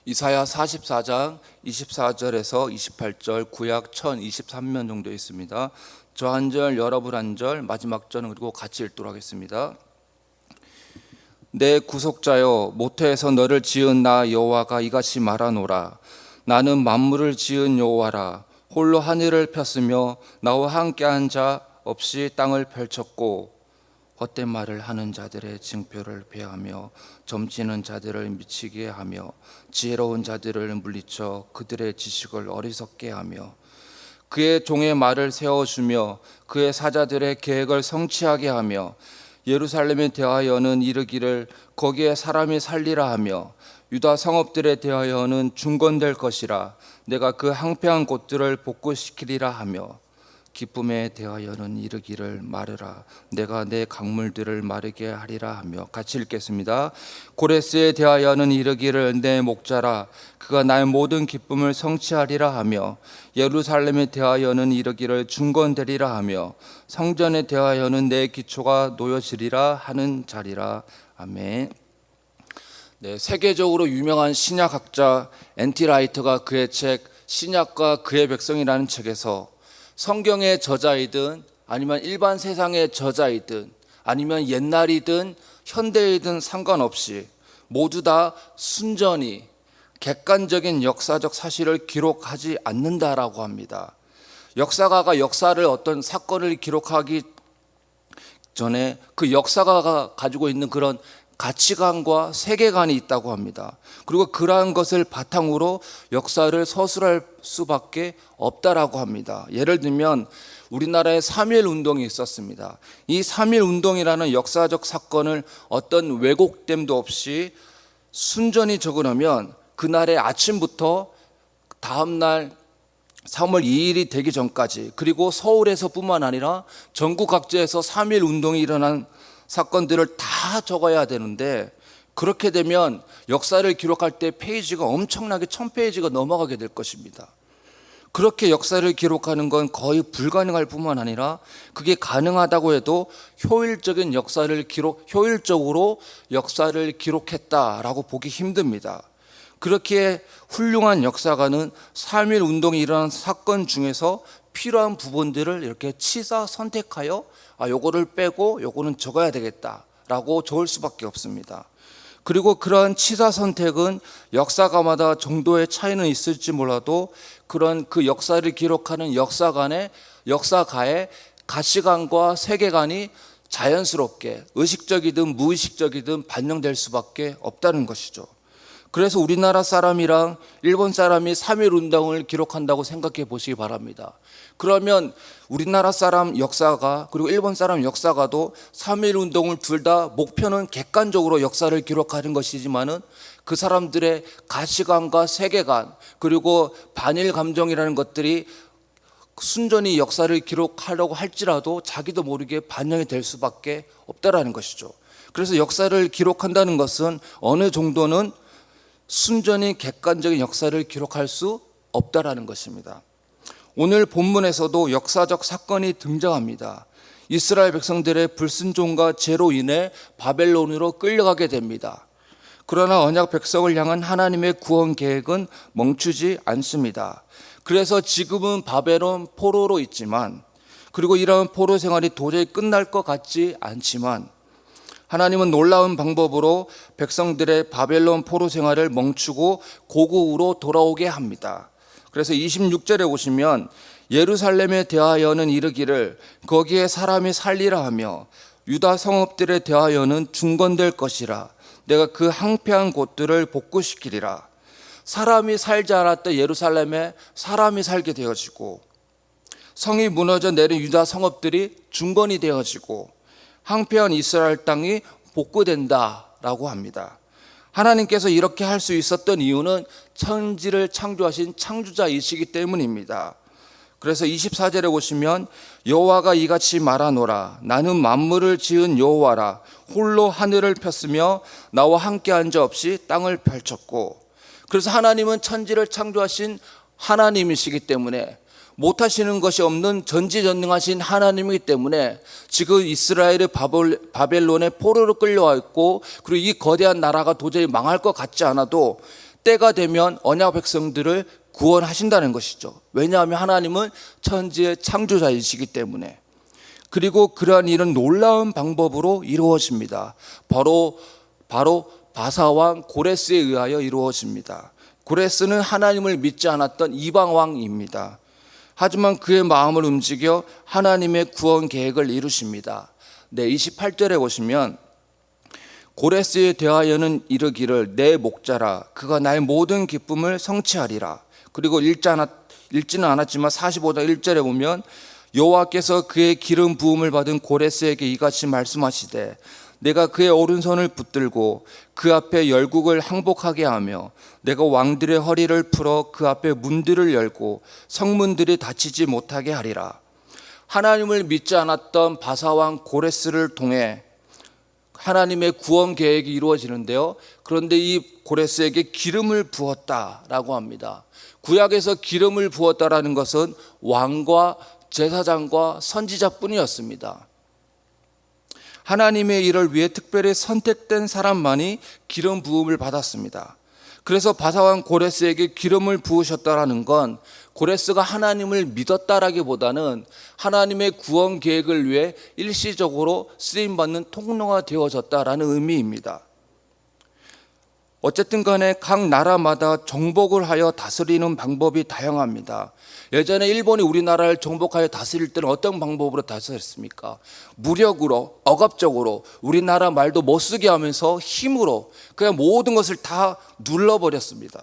이사야 44장 24절에서 28절, 구약 1023면 정도 있습니다. 저 한 절, 여러분 한 절, 마지막 절은 그리고 같이 읽도록 하겠습니다. 내 구속자여, 모태에서 너를 지은 나 여호와가 이같이 말하노라. 나는 만물을 지은 여호와라. 홀로 하늘을 폈으며 나와 함께한 자 없이 땅을 펼쳤고, 헛된 말을 하는 자들의 징표를 폐하며 점치는 자들을 미치게 하며 지혜로운 자들을 물리쳐 그들의 지식을 어리석게 하며 그의 종의 말을 세워주며 그의 사자들의 계획을 성취하게 하며 예루살렘에 대하여는 이르기를 거기에 사람이 살리라 하며 유다 성읍들에 대하여는 중건될 것이라. 내가 그 황폐한 곳들을 복구시키리라 하며 기쁨에 대하여는 이르기를 마르라. 내가 내 강물들을 마르게 하리라 하며. 같이 읽겠습니다. 고레스에 대하여는 이르기를 내 목자라. 그가 나의 모든 기쁨을 성취하리라 하며 예루살렘에 대하여는 이르기를 중건되리라 하며 성전에 대하여는 내 기초가 놓여지리라 하는 자리라. 아멘. 네, 세계적으로 유명한 신약학자 N.T. 라이트가 그의 책 신약과 그의 백성이라는 책에서 성경의 저자이든 아니면 일반 세상의 저자이든 아니면 옛날이든 현대이든 상관없이 모두 다 순전히 객관적인 역사적 사실을 기록하지 않는다라고 합니다. 역사가가 역사를 어떤 사건을 기록하기 전에 그 역사가가 가지고 있는 그런 가치관과 세계관이 있다고 합니다. 그리고 그러한 것을 바탕으로 역사를 서술할 수밖에 없다라고 합니다. 예를 들면 우리나라에 3.1 운동이 있었습니다. 이 3.1 운동이라는 역사적 사건을 어떤 왜곡됨도 없이 순전히 적어놓으면 그날의 아침부터 다음날 3월 2일이 되기 전까지, 그리고 서울에서뿐만 아니라 전국 각지에서 3.1 운동이 일어난 사건들을 다 적어야 되는데, 그렇게 되면 역사를 기록할 때 페이지가 엄청나게 1000페이지가 넘어가게 될 것입니다. 그렇게 역사를 기록하는 건 거의 불가능할 뿐만 아니라 그게 가능하다고 해도 효율적으로 역사를 기록했다라고 보기 힘듭니다. 그렇게 훌륭한 역사가는 3.1 운동이 일어난 사건 중에서 필요한 부분들을 이렇게 치사 선택하여 요거를 빼고 요거는 적어야 되겠다라고 적을 수밖에 없습니다. 그리고 그러한 치사 선택은 역사가마다 정도의 차이는 있을지 몰라도 그런 그 역사를 기록하는 역사가의 가치관과 세계관이 자연스럽게 의식적이든 무의식적이든 반영될 수밖에 없다는 것이죠. 그래서 우리나라 사람이랑 일본 사람이 3.1 운동을 기록한다고 생각해 보시기 바랍니다. 그러면 우리나라 사람 역사가 그리고 일본 사람 역사가도 3.1 운동을 둘 다 목표는 객관적으로 역사를 기록하는 것이지만은 그 사람들의 가치관과 세계관 그리고 반일 감정이라는 것들이 순전히 역사를 기록하려고 할지라도 자기도 모르게 반영이 될 수밖에 없다라는 것이죠. 그래서 역사를 기록한다는 것은 어느 정도는 순전히 객관적인 역사를 기록할 수 없다라는 것입니다. 오늘 본문에서도 역사적 사건이 등장합니다. 이스라엘 백성들의 불순종과 죄로 인해 바벨론으로 끌려가게 됩니다. 그러나 언약 백성을 향한 하나님의 구원 계획은 멈추지 않습니다. 그래서 지금은 바벨론 포로로 있지만, 그리고 이러한 포로 생활이 도저히 끝날 것 같지 않지만 하나님은 놀라운 방법으로 백성들의 바벨론 포로 생활을 멈추고 고국으로 돌아오게 합니다. 그래서 26절에 보시면 예루살렘에 대하여는 이르기를 거기에 사람이 살리라 하며 유다 성읍들에 대하여는 중건될 것이라. 내가 그 황폐한 곳들을 복구시키리라. 사람이 살지 않았던 예루살렘에 사람이 살게 되어지고, 성이 무너져 내린 유다 성읍들이 중건이 되어지고, 황폐한 이스라엘 땅이 복구된다라고 합니다. 하나님께서 이렇게 할 수 있었던 이유는 천지를 창조하신 창조자이시기 때문입니다. 그래서 24절에 보시면 여호와가 이같이 말하노라. 나는 만물을 지은 여호와라. 홀로 하늘을 폈으며 나와 함께한 자 없이 땅을 펼쳤고. 그래서 하나님은 천지를 창조하신 하나님이시기 때문에, 못하시는 것이 없는 전지전능하신 하나님이기 때문에 지금 이스라엘의 바벨론의 포로로 끌려와 있고, 그리고 이 거대한 나라가 도저히 망할 것 같지 않아도 때가 되면 언약 백성들을 구원하신다는 것이죠. 왜냐하면 하나님은 천지의 창조자이시기 때문에. 그리고 그러한 일은 놀라운 방법으로 이루어집니다. 바로 바사왕 고레스에 의하여 이루어집니다. 고레스는 하나님을 믿지 않았던 이방 왕입니다. 하지만 그의 마음을 움직여 하나님의 구원 계획을 이루십니다. 28절에 보시면 고레스에 대하여는 이르기를 내 목자라 그가 나의 모든 기쁨을 성취하리라. 그리고 읽지는 않았지만 45장 1절에 보면 여호와께서 그의 기름 부음을 받은 고레스에게 이같이 말씀하시되 내가 그의 오른손을 붙들고 그 앞에 열국을 항복하게 하며 내가 왕들의 허리를 풀어 그 앞에 문들을 열고 성문들이 닫히지 못하게 하리라. 하나님을 믿지 않았던 바사왕 고레스를 통해 하나님의 구원 계획이 이루어지는데요. 그런데 이 고레스에게 기름을 부었다라고 합니다. 구약에서 기름을 부었다라는 것은 왕과 제사장과 선지자뿐이었습니다. 하나님의 일을 위해 특별히 선택된 사람만이 기름 부음을 받았습니다. 그래서 바사왕 고레스에게 기름을 부으셨다라는 건 고레스가 하나님을 믿었다라기보다는 하나님의 구원 계획을 위해 일시적으로 쓰임받는 통로가 되어졌다라는 의미입니다. 어쨌든 간에 각 나라마다 정복을 하여 다스리는 방법이 다양합니다. 예전에 일본이 우리나라를 정복하여 다스릴 때는 어떤 방법으로 다스렸습니까? 무력으로, 억압적으로, 우리나라 말도 못 쓰게 하면서 힘으로 그냥 모든 것을 다 눌러버렸습니다.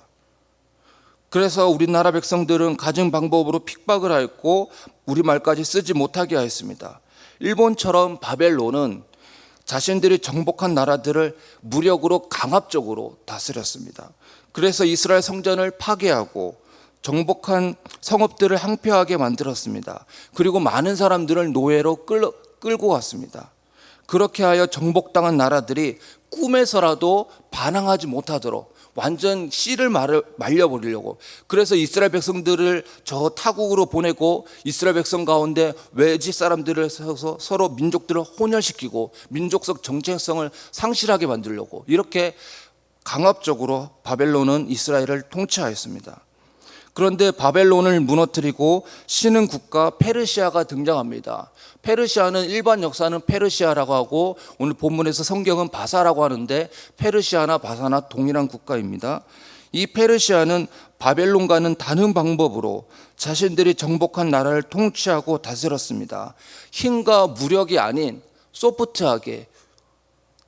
그래서 우리나라 백성들은 가진 방법으로 핍박을 하였고 우리말까지 쓰지 못하게 하였습니다. 일본처럼 바벨론은 자신들이 정복한 나라들을 무력으로 강압적으로 다스렸습니다. 그래서 이스라엘 성전을 파괴하고 정복한 성읍들을 항폐하게 만들었습니다. 그리고 많은 사람들을 노예로 끌고 왔습니다. 그렇게 하여 정복당한 나라들이 꿈에서라도 반항하지 못하도록 완전 씨를 말려버리려고. 그래서 이스라엘 백성들을 저 타국으로 보내고 이스라엘 백성 가운데 외지 사람들을 세워서 서로 민족들을 혼혈시키고 민족적 정체성을 상실하게 만들려고 이렇게 강압적으로 바벨론은 이스라엘을 통치하였습니다. 그런데 바벨론을 무너뜨리고 신흥 국가 페르시아가 등장합니다. 페르시아는 일반 역사는 페르시아라고 하고 오늘 본문에서 성경은 바사라고 하는데 페르시아나 바사나 동일한 국가입니다. 이 페르시아는 바벨론과는 다른 방법으로 자신들이 정복한 나라를 통치하고 다스렸습니다. 힘과 무력이 아닌 소프트하게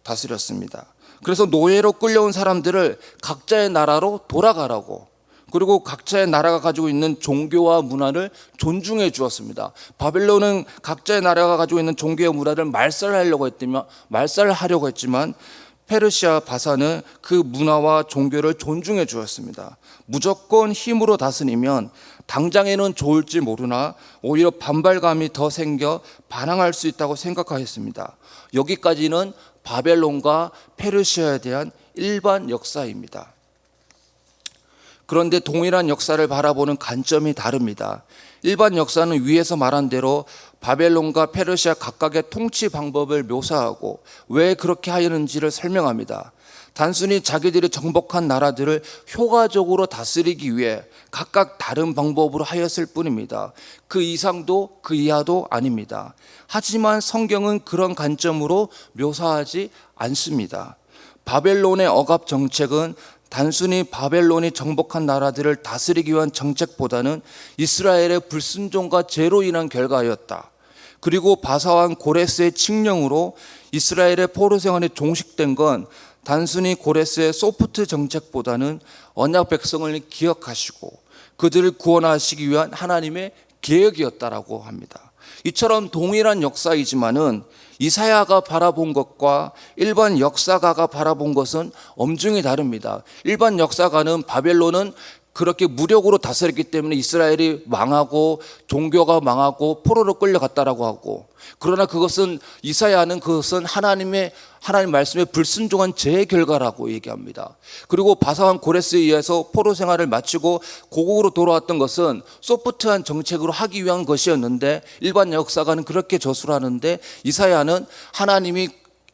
다스렸습니다. 그래서 노예로 끌려온 사람들을 각자의 나라로 돌아가라고, 그리고 각자의 나라가 가지고 있는 종교와 문화를 존중해 주었습니다. 바벨론은 각자의 나라가 가지고 있는 종교와 문화를 말살하려고 했지만 페르시아 바사는 그 문화와 종교를 존중해 주었습니다. 무조건 힘으로 다스리면 당장에는 좋을지 모르나 오히려 반발감이 더 생겨 반항할 수 있다고 생각하였습니다. 여기까지는 바벨론과 페르시아에 대한 일반 역사입니다. 그런데 동일한 역사를 바라보는 관점이 다릅니다. 일반 역사는 위에서 말한 대로 바벨론과 페르시아 각각의 통치 방법을 묘사하고 왜 그렇게 하였는지를 설명합니다. 단순히 자기들이 정복한 나라들을 효과적으로 다스리기 위해 각각 다른 방법으로 하였을 뿐입니다. 그 이상도 그 이하도 아닙니다. 하지만 성경은 그런 관점으로 묘사하지 않습니다. 바벨론의 억압 정책은 단순히 바벨론이 정복한 나라들을 다스리기 위한 정책보다는 이스라엘의 불순종과 죄로 인한 결과였다. 그리고 바사왕 고레스의 칙령으로 이스라엘의 포로 생활이 종식된 건 단순히 고레스의 소프트 정책보다는 언약 백성을 기억하시고 그들을 구원하시기 위한 하나님의 계획이었다라고 합니다. 이처럼 동일한 역사이지만은 이사야가 바라본 것과 일반 역사가가 바라본 것은 엄중히 다릅니다. 일반 역사가는 바벨론은 그렇게 무력으로 다스렸기 때문에 이스라엘이 망하고 종교가 망하고 포로로 끌려갔다라고 하고, 그러나 이사야는 그것은 하나님 말씀에 불순종한 죄의 결과라고 얘기합니다. 그리고 바사왕 고레스에 의해서 포로 생활을 마치고 고국으로 돌아왔던 것은 소프트한 정책으로 하기 위한 것이었는데 일반 역사가는 그렇게 저술하는데 이사야는 하나님이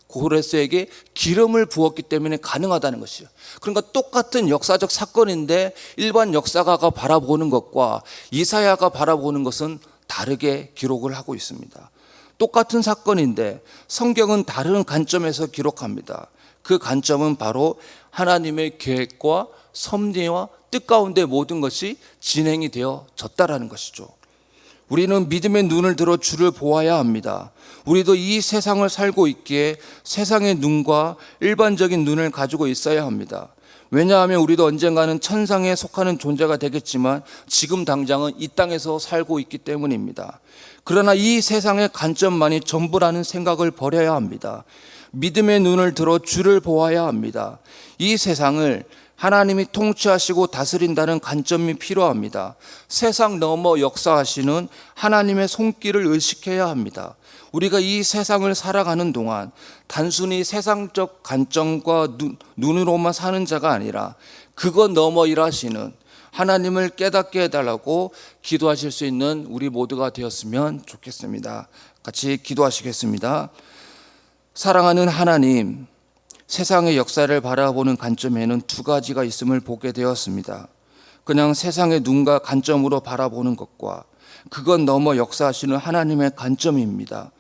고레스에게 기름을 부었기 때문에 가능하다는 것이죠. 그러니까 똑같은 역사적 사건인데 일반 역사가가 바라보는 것과 이사야가 바라보는 것은 다르게 기록을 하고 있습니다. 똑같은 사건인데 성경은 다른 관점에서 기록합니다. 그 관점은 바로 하나님의 계획과 섭리와 뜻 가운데 모든 것이 진행이 되어졌다라는 것이죠. 우리는 믿음의 눈을 들어 주를 보아야 합니다. 우리도 이 세상을 살고 있기에 세상의 눈과 일반적인 눈을 가지고 있어야 합니다. 왜냐하면 우리도 언젠가는 천상에 속하는 존재가 되겠지만 지금 당장은 이 땅에서 살고 있기 때문입니다. 그러나 이 세상의 관점만이 전부라는 생각을 버려야 합니다. 믿음의 눈을 들어 주를 보아야 합니다. 이 세상을 하나님이 통치하시고 다스린다는 관점이 필요합니다. 세상 넘어 역사하시는 하나님의 손길을 의식해야 합니다. 우리가 이 세상을 살아가는 동안 단순히 세상적 관점과 눈으로만 사는 자가 아니라 그것 넘어 일하시는 하나님을 깨닫게 해달라고 기도하실 수 있는 우리 모두가 되었으면 좋겠습니다. 같이 기도하시겠습니다. 사랑하는 하나님, 세상의 역사를 바라보는 관점에는 두 가지가 있음을 보게 되었습니다. 그냥 세상의 눈과 관점으로 바라보는 것과 그건 넘어 역사하시는 하나님의 관점입니다.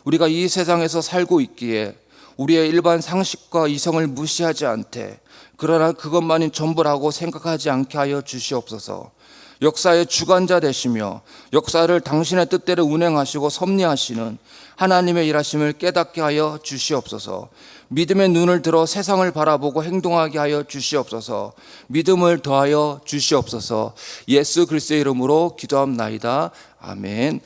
우리가 이 세상에서 살고 있기에 우리의 일반 상식과 이성을 무시하지 않되 그러나 그것만이 전부라고 생각하지 않게 하여 주시옵소서. 역사의 주관자 되시며 역사를 당신의 뜻대로 운행하시고 섭리하시는 하나님의 일하심을 깨닫게 하여 주시옵소서. 믿음의 눈을 들어 세상을 바라보고 행동하게 하여 주시옵소서. 믿음을 더하여 주시옵소서. 예수 그리스도의 이름으로 기도합나이다. 아멘.